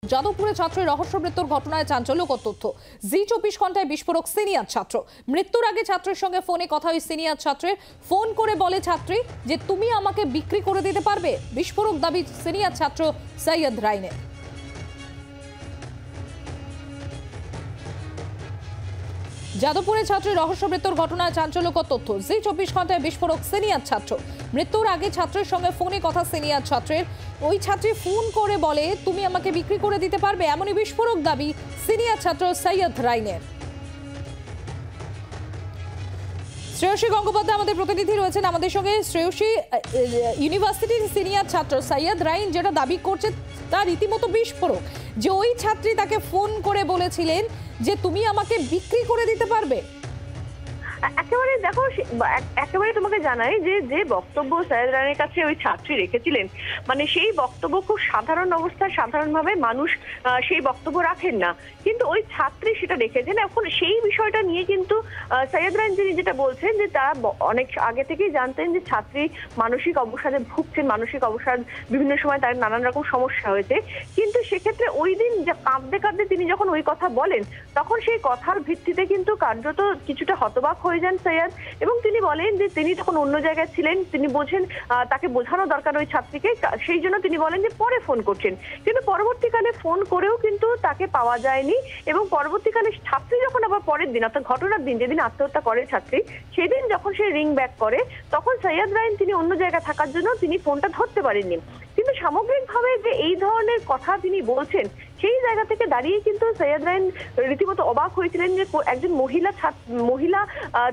যাদবপুরে ছাত্রের রহস্য মৃত্যুর ঘটনায় চাঞ্চল্যকর তথ্য। জি24 ঘন্টায় বিস্ফোরক সিনিয়র ছাত্র। মৃত্যুর আগে ছাত্রের সঙ্গে ফোনে কথা হয় সিনিয়র ছাত্রের। ফোন করে বলে ছাত্রী যে তুমি আমাকে বিক্রি করে দিতে পারবে। বিস্ফোরক দাবি সিনিয়র ছাত্র সৈয়দ রাইনের। যাদবপুরে ছাত্রের রহস্য মৃত্যুর ঘটনায় চাঞ্চল্যকর তথ্য। জি24 ঘন্টায় বিস্ফোরক সিনিয়র ছাত্র। মৃত্যুর আগে ছাত্রের সঙ্গে ফোনে কথা সিনিয়র ছাত্রের। ওই ছাত্রী ফোন করে বলে তুমি আমাকে বিক্রি করে দিতে পারবে, এমনই বিস্ফোরক দাবি সিনিয়র ছাত্র সৈয়দ রাইনের। শ্রেয়সী গঙ্গোপাধ্যায় আমাদের প্রতিনিধি রয়েছেন আমাদের সঙ্গে। শ্রেয়সী, ইউনিভার্সিটির সিনিয়র ছাত্র সৈয়দ রাইন যেটা দাবি করছে তা রীতিমতো বিস্ফোরক, যে ওই ছাত্রী তাকে ফোন করে বলেছিলেন যে তুমি আমাকে বিক্রি করে দিতে পারবে। একেবারে দেখো, একেবারে তোমাকে জানাই যে যে বক্তব্য সৈয়দ রাইনের কাছে ওই ছাত্রী রেখেছিলেন, মানে সেই বক্তব্য খুব সাধারণ অবস্থায় সাধারণভাবে মানুষ সেই বক্তব্য রাখেন না, কিন্তু ওই ছাত্রী সেটা রেখেছেন। এখন সেই বিষয়টা নিয়ে কিন্তু সৈয়দ রাইন যিনি যেটা বলছেন যে তারা অনেক আগে থেকেই জানতেন যে ছাত্রী মানসিক অবসাদে ভুগছেন, মানসিক অবসাদ বিভিন্ন সময় তার নানান রকম সমস্যা হয়েছে, কিন্তু সেক্ষেত্রে ওই দিন কাঁদতে কাঁদতে তিনি যখন ওই কথা বলেন তখন সেই কথার ভিত্তিতে কিন্তু কার্যত কিছুটা হতবাক হয়ে যান সৈয়দ, এবং তিনি বলেন যে তিনি তখন অন্য জায়গায় ছিলেন, তিনি বোঝেন তাকে বোঝানো দরকার ওই ছাত্রীকে, সেই জন্য তিনি বলেন যে পরে ফোন করছেন, কিন্তু পরবর্তীকালে ফোন করেও কিন্তু তাকে পাওয়া যায়নি। এবং পরবর্তীকালে ছাত্রী যখন আবার পরের দিন অর্থাৎ ঘটনার দিন যেদিন আত্মহত্যা করে ছাত্রী, সেদিন যখন সে রিং ব্যাক করে তখন সৈয়দ রাইন তিনি অন্য জায়গায় থাকার জন্য তিনি ফোনটা ধরতে পারেননি। কিন্তু সামগ্রিকভাবে যে এই ধরনের কথা তিনি বলছেন সেই জায়গা থেকে দাঁড়িয়ে কিন্তু সৈয়দ রাইন রীতিমতো অবাক হয়েছিলেন যে একজন মহিলা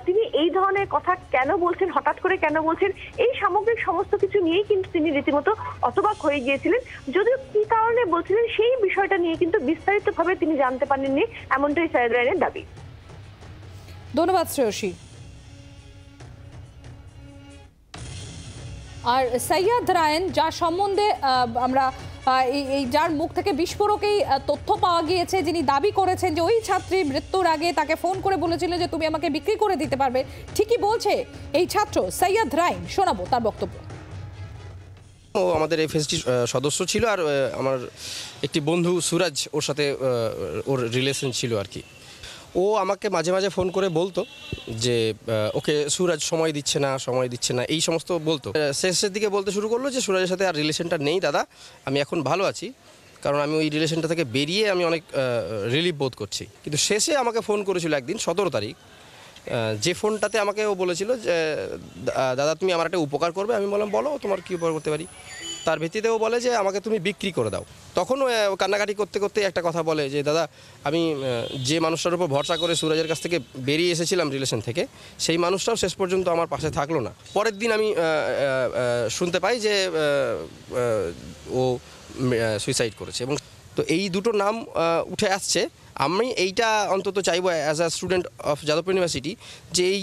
তিনি এই ধরনের কথা কেন বলছেন, হঠাৎ করে কেন বলছেন, এই সামগ্রিক সমস্ত কিছু নিয়েই কিন্তু তিনি রীতিমতো অবাক হয়ে গিয়েছিলেন। যদিও কি কারণে বলছিলেন সেই বিষয়টা নিয়ে কিন্তু বিস্তারিতভাবে তিনি জানতে পারেননি, এমনটাই সৈয়দ রাইনের দাবি। ধন্যবাদ শ্রেয়সী। আর সৈয়দ রাইন যার সম্বন্ধে আমরা এই যার মুখ থেকে বিস্ফোরকেই তথ্য পাওয়া গিয়েছে, যিনি দাবি করেছেন যে ওই ছাত্রী মৃত্যুর আগে তাকে ফোন করে বলেছিলেন যে তুমি আমাকে বিক্রি করে দিতে পারবে, ঠিকই বলছে এই ছাত্র সৈয়দ রাইন। শোনাবো তার বক্তব্য। ও আমাদের এফএসটি সদস্য ছিল, আর আমার একটি বন্ধু সুরাজ ওর সাথে ওর রিলেশন ছিল আর কি। ও আমাকে মাঝে মাঝে ফোন করে বলতো যে ওকে সুরাজ সময় দিচ্ছে না এই সমস্ত বলতো। শেষের দিকে বলতে শুরু করলো যে সুরাজের সাথে আর রিলেশনটা নেই দাদা, আমি এখন ভালো আছি, কারণ আমি ওই রিলেশনটা থেকে বেরিয়ে আমি অনেক রিলিফ বোধ করছি। কিন্তু শেষে আমাকে ফোন করেছিল একদিন 17 তারিখ, যে ফোনটাতে আমাকে ও বলেছিল যে দাদা তুমি আমার একটা উপকার করবে। আমি বললাম বলো তোমার কী উপকার করতে পারি। তার ভিত্তিতে ও বলে যে আমাকে তুমি বিক্রি করে দাও। তখন ও কান্নাকাটি করতে করতে একটা কথা বলে যে দাদা আমি যে মানুষটার উপর ভরসা করে সুরাজের কাছ থেকে বেরিয়ে এসেছিলাম রিলেশন থেকে, সেই মানুষটাও শেষ পর্যন্ত আমার পাশে থাকলো না। পরের দিন আমি শুনতে পাই যে ও সুইসাইড করেছে, এবং তো এই দুটো নাম উঠে আসছে। আমি এইটা অন্তত চাইবো as a student of Jadavpur university যে এই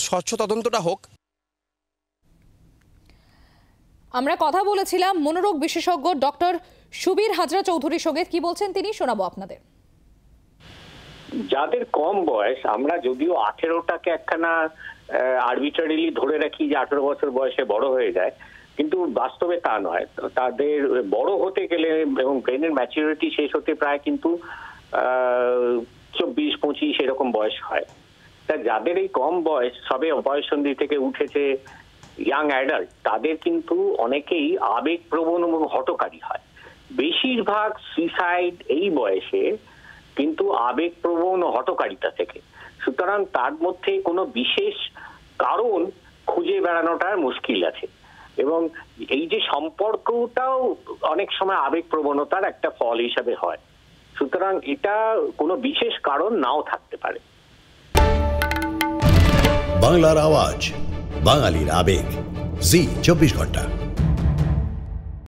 স্বচ্ছ তদন্তটা হোক। আমরা কথা বলেছিলাম মনোরোগ বিশেষজ্ঞ ডক্টর সুবীর হাজরা চৌধুরীর সঙ্গে, কি বলছেন তিনি শোনাবো আপনাদের। যাদের কম বয়স, আমরা যদিও 18টাকে একখানা আরবিট্রারিলি ধরে রাখি যে 18 বছর বয়সে বড় হয়ে যায়, কিন্তু বাস্তবে তা নয়। তাদের বড় হতে গেলে এবং ব্রেনের ম্যাচুরিটি শেষ হতে প্রায় কিন্তু 24-25 এরকম বয়স হয়। তা যাদের এই কম বয়স, সবে বয়ঃসন্ধি থেকে উঠেছে, ইয়াং অ্যাডাল্ট, তাদের কিন্তু অনেকেই আবেগপ্রবণ এবং হঠকারী হয়। বেশিরভাগ সুইসাইড এই বয়সে কিন্তু আবেগপ্রবণ ও হঠকারিতা থেকে। সুতরাং তার মধ্যে কোনো বিশেষ কারণ খুঁজে বেড়ানোটা মুশকিল আছে, এবং এই যে সম্পর্কটাও অনেক সময় আবেগপ্রবণতার একটা ফল হিসাবে হয়। সুতরাং এটা কোনো বিশেষ কারণ নাও থাকতে পারে। বাংলার আওয়াজ, বাঙালির আবেগ, জি 24 ঘন্টা।